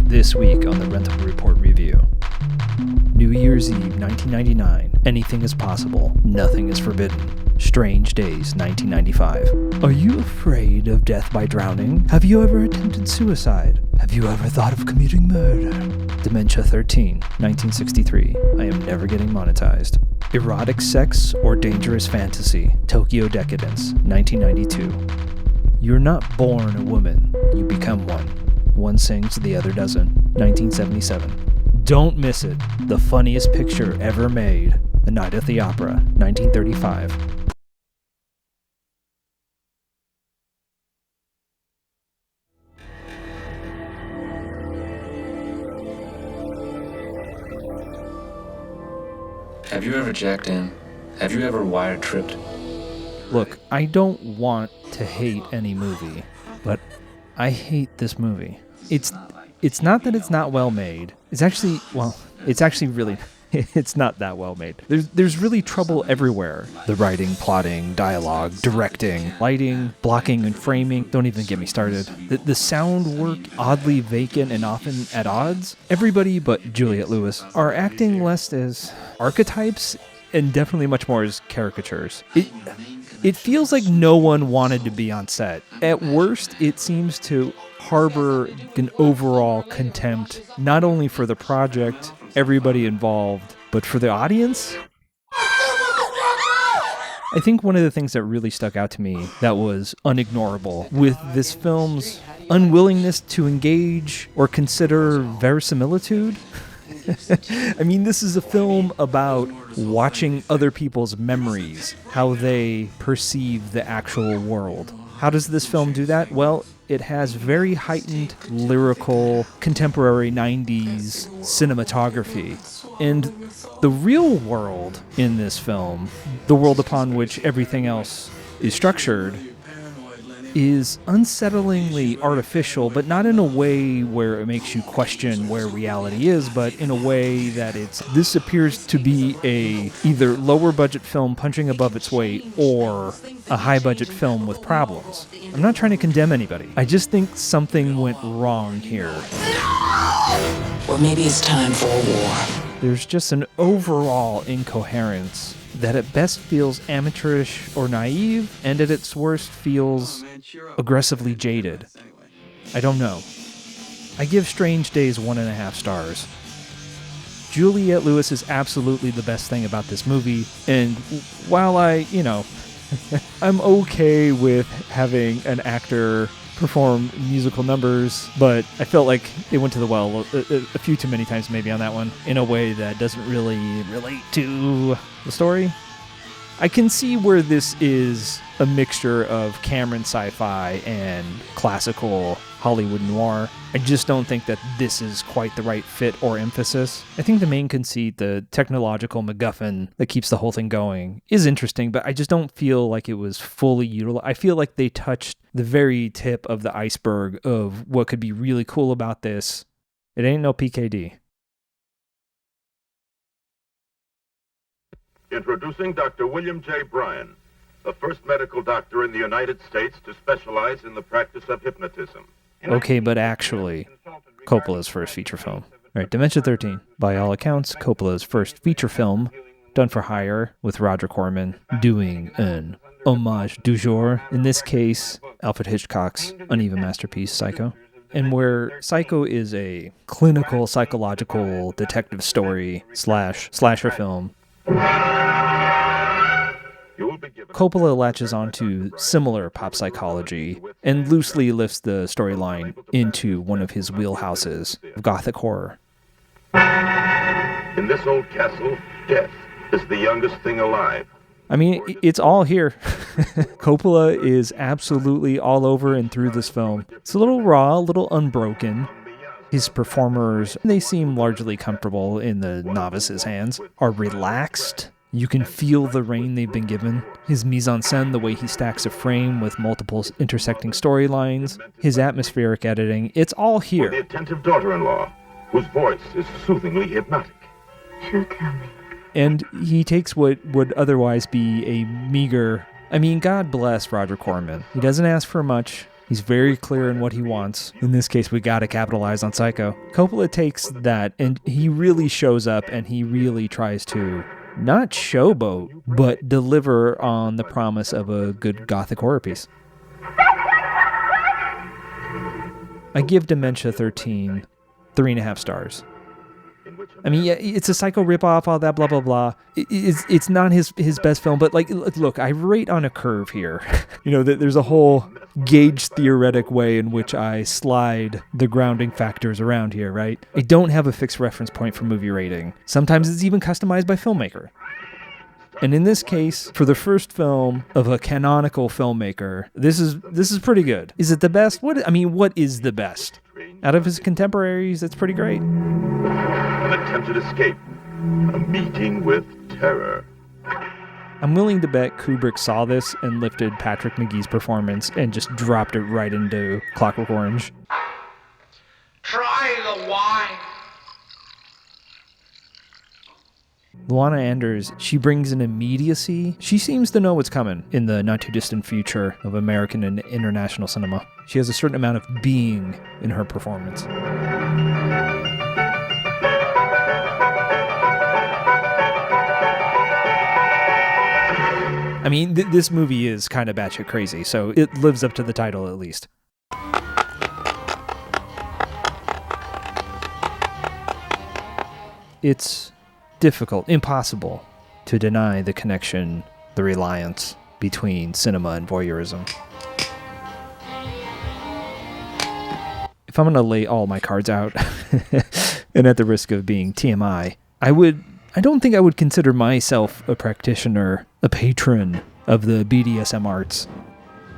This week on the Rental Report Review. New Year's Eve 1999. Anything is possible. Nothing is forbidden. Strange Days 1995. Are you afraid of death by drowning? Have you ever attempted suicide? Have you ever thought of committing murder? Dementia13 1963. I am never getting monetized. Erotic sex or dangerous fantasy? Tokyo Decadence 1992. You're not born a woman, you become one. One sings, the other doesn't. 1977. Don't miss it. The funniest picture ever made. The Night at the Opera, 1935. Have you ever jacked in? Have you ever wire-tripped? Look, I don't want to hate any movie, but I hate this movie. It's not that it's not well made. It's actually really, it's not that well made. There's really trouble everywhere. The writing, plotting, dialogue, directing, lighting, blocking, and framing. Don't even get me started. The sound work, oddly vacant and often at odds. Everybody but Juliette Lewis are acting less as archetypes and definitely much more as caricatures. It feels like no one wanted to be on set. At worst, it seems to harbor an overall contempt, not only for the project, everybody involved, but for the audience. I think one of the things that really stuck out to me that was unignorable with this film's unwillingness to engage or consider verisimilitude. I mean, this is a film about watching other people's memories, how they perceive the actual world. How does this film do that? Well, it has very heightened, lyrical, contemporary 90s cinematography. And the real world in this film, the world upon which everything else is structured, is unsettlingly artificial, but not in a way where it makes you question where reality is, but in a way that this appears to be a either lower budget film punching above its weight or a high budget film with problems. I'm not trying to condemn anybody. I just think something went wrong here. Or maybe it's time for a war. There's just an overall incoherence that at best feels amateurish or naive, and at its worst feels aggressively jaded. I don't know. I give Strange Days 1.5 stars. Juliette Lewis is absolutely the best thing about this movie, and while I'm okay with having an actor perform musical numbers, but I felt like they went to the well a few too many times maybe on that one in a way that doesn't really relate to the story. I can see where this is a mixture of Cameron sci-fi and classical Hollywood noir. I just don't think that this is quite the right fit or emphasis. I think the main conceit, the technological MacGuffin that keeps the whole thing going, is interesting, but I just don't feel like it was fully utilized. I feel like they touched the very tip of the iceberg of what could be really cool about this. It ain't no PKD. Introducing Dr. William J. Bryan, the first medical doctor in the United States to specialize in the practice of hypnotism. Okay, but actually, Coppola's first feature film. All right, Dementia13. By all accounts, Coppola's first feature film, done for hire, with Roger Corman doing an homage du jour. In this case, Alfred Hitchcock's uneven masterpiece, Psycho. And where Psycho is a clinical, psychological detective story / slasher film, Coppola latches onto similar pop psychology and loosely lifts the storyline into one of his wheelhouses of gothic horror. In this old castle, death is the youngest thing alive. I mean, it's all here. Coppola is absolutely all over and through this film. It's a little raw, a little unbroken. His performers, they seem largely comfortable in the novice's hands, are relaxed. You can feel the rein they've been given. His mise-en-scène, the way he stacks a frame with multiple intersecting storylines, his atmospheric editing, it's all here. For the attentive daughter-in-law, whose voice is soothingly hypnotic. She'll tell me. And he takes what would otherwise be a meager... I mean, God bless Roger Corman. He doesn't ask for much. He's very clear in what he wants. In this case, we gotta capitalize on Psycho. Coppola takes that and he really shows up and he really tries to not showboat, but deliver on the promise of a good gothic horror piece. I give Dementia13 3.5 stars. I mean, yeah, it's a Psycho ripoff, all that, blah, blah, blah. It's not his best film, but, like, look, I rate on a curve here. There's a whole gauge theoretic way in which I slide the grounding factors around here, right? I don't have a fixed reference point for movie rating. Sometimes it's even customized by filmmaker. And in this case, for the first film of a canonical filmmaker, this is pretty good. Is it the best? What is the best? Out of his contemporaries, it's pretty great. An attempted escape. A meeting with terror. I'm willing to bet Kubrick saw this and lifted Patrick Maggee's performance and just dropped it right into Clockwork Orange. Try the wine. Luana Anders, she brings an immediacy. She seems to know what's coming in the not-too-distant future of American and international cinema. She has a certain amount of being in her performance. I mean, this movie is kind of batshit crazy, so it lives up to the title at least. It's difficult, impossible, to deny the connection, the reliance between cinema and voyeurism. If I'm going to lay all my cards out, and at the risk of being TMI, I don't think I would consider myself a practitioner, a patron of the BDSM arts.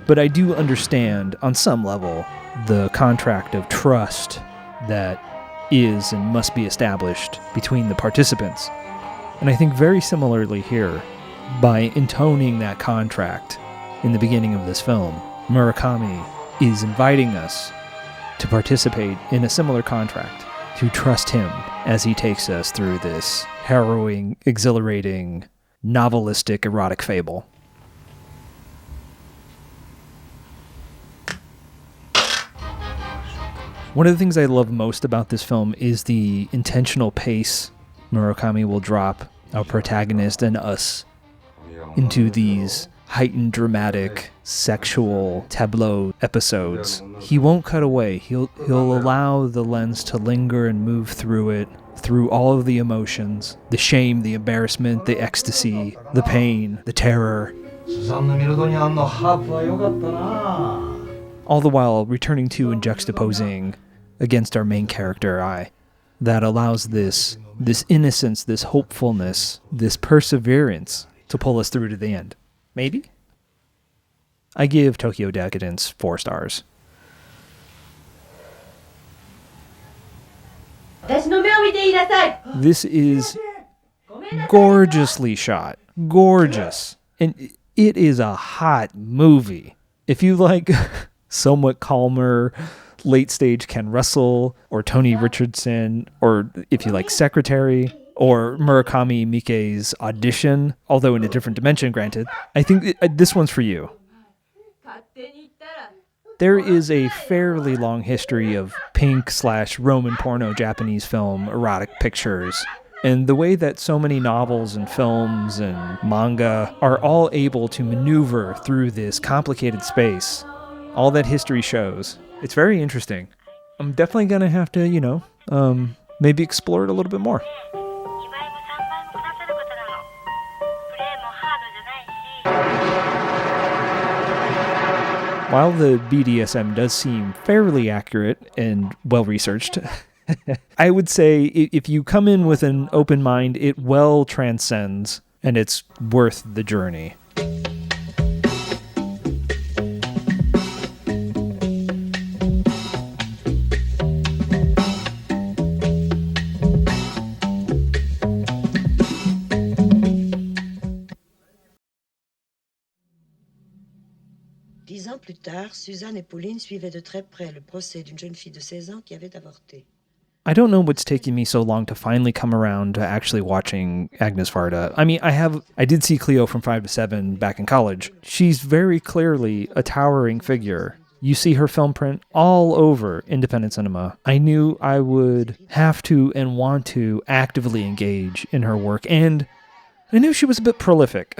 But I do understand, on some level, the contract of trust that is and must be established between the participants. And I think very similarly here, by intoning that contract in the beginning of this film, Murakami is inviting us to participate in a similar contract, to trust him as he takes us through this harrowing, exhilarating, novelistic erotic fable. One of the things I love most about this film is the intentional pace Murakami will drop our protagonist and us into these heightened, dramatic, sexual tableau episodes. He won't cut away. He'll allow the lens to linger and move through it, through all of the emotions, the shame, the embarrassment, the ecstasy, the pain, the terror. All the while returning to and juxtaposing against our main character, that allows this innocence, this hopefulness, this perseverance to pull us through to the end. Maybe? I give Tokyo Decadence 4 stars. This is gorgeously shot. Gorgeous. And it is a hot movie. If you like somewhat calmer, late-stage Ken Russell, or Tony Richardson, or if you like Secretary, or Murakami Miike's Audition, although in a different dimension, granted, I think this one's for you. There is a fairly long history of pink/Roman porno Japanese film erotic pictures, and the way that so many novels and films and manga are all able to maneuver through this complicated space, all that history shows, it's very interesting. I'm definitely going to have to, maybe explore it a little bit more. While the BDSM does seem fairly accurate and well-researched, I would say if you come in with an open mind, it well transcends, and it's worth the journey. Plus tard, Suzanne et Pauline suivaient de très près le procès d'une jeune fille de 16 ans qui avait avorté. I don't know what's taking me so long to finally come around to actually watching Agnes Varda. I mean, I did see Cleo from 5 to 7 back in college. She's very clearly a towering figure You see her film print all over independent cinema. I knew I would have to and want to actively engage in her work, and I knew she was a bit prolific.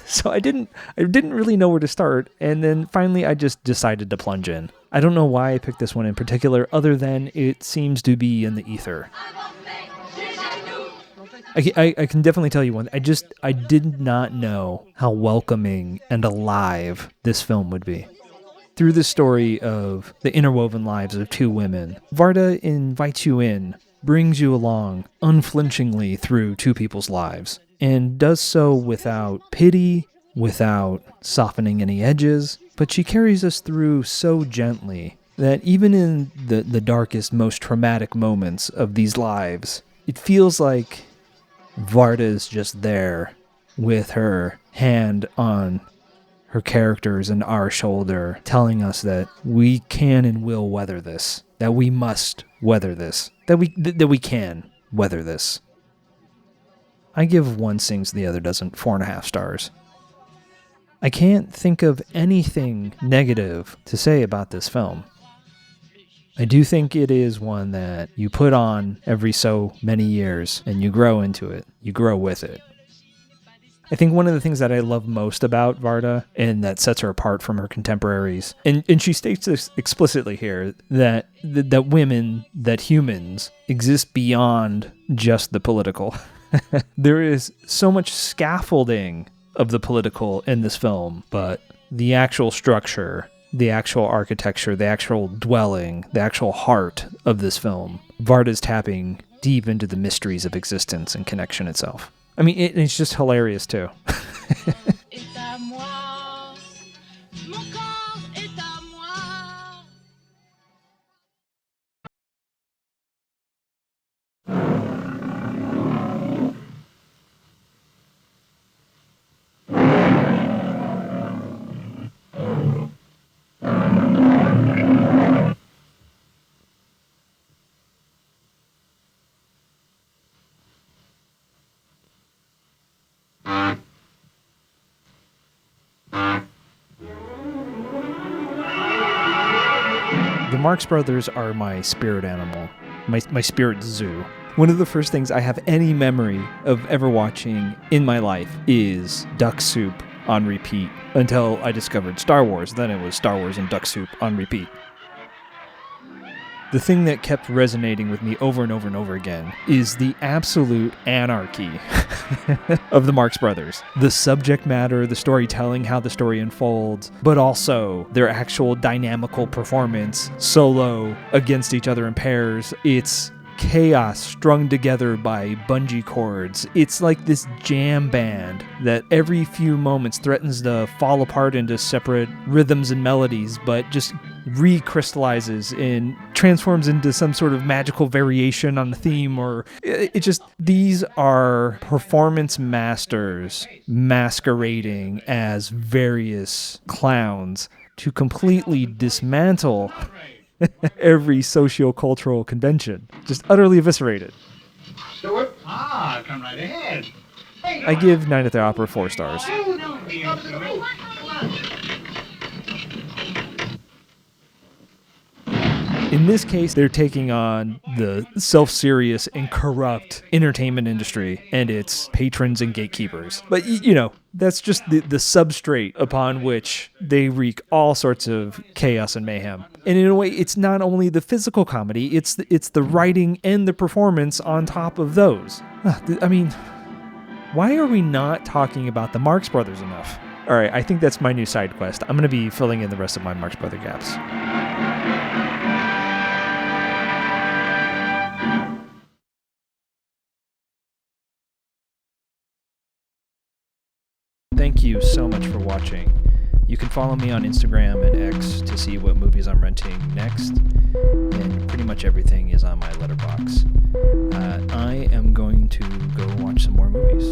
So I didn't really know where to start, and then finally I just decided to plunge in. I don't know why I picked this one in particular, other than it seems to be in the ether. I can definitely tell you one. I did not know how welcoming and alive this film would be. Through the story of the interwoven lives of two women, Varda invites you in, brings you along unflinchingly through two people's lives, and does so without pity, without softening any edges, but she carries us through so gently that even in the darkest, most traumatic moments of these lives, it feels like Varda is just there with her hand on her characters and our shoulder, telling us that we can and will weather this, that we must weather this, that we can weather this. I give one sings, the other doesn't 4.5 stars. I can't think of anything negative to say about this film. I do think it is one that you put on every so many years and you grow into it. You grow with it. I think one of the things that I love most about Varda, and that sets her apart from her contemporaries, and she states this explicitly here, that women, that humans, exist beyond just the political. There is so much scaffolding of the political in this film, but the actual structure, the actual architecture, the actual dwelling, the actual heart of this film, Varda's tapping deep into the mysteries of existence and connection itself. I mean, it's just hilarious too. The Marx Brothers are my spirit animal, my spirit zoo. One of the first things I have any memory of ever watching in my life is Duck Soup on repeat, until I discovered Star Wars. Then it was Star Wars and Duck Soup on repeat. The thing that kept resonating with me over and over and over again is the absolute anarchy of the Marx Brothers. The subject matter, the storytelling, how the story unfolds, but also their actual dynamical performance, solo, against each other in pairs. It's chaos strung together by bungee cords. It's like this jam band that every few moments threatens to fall apart into separate rhythms and melodies, but just recrystallizes and transforms into some sort of magical variation on the theme. Or it just, these are performance masters masquerading as various clowns to completely dismantle every socio-cultural convention. Just utterly eviscerated. Stuart? Come right ahead. I give Night at the Opera 4 stars. In this case, they're taking on the self-serious and corrupt entertainment industry and its patrons and gatekeepers. But, you know, that's just the substrate upon which they wreak all sorts of chaos and mayhem. And in a way, it's not only the physical comedy, it's the writing and the performance on top of those. I mean, why are we not talking about the Marx Brothers enough? All right, I think that's my new side quest. I'm going to be filling in the rest of my Marx Brother gaps. Thank you so much for watching. You can follow me on Instagram and X to see what movies I'm renting next, and pretty much everything is on my letterbox. I am going to go watch some more movies.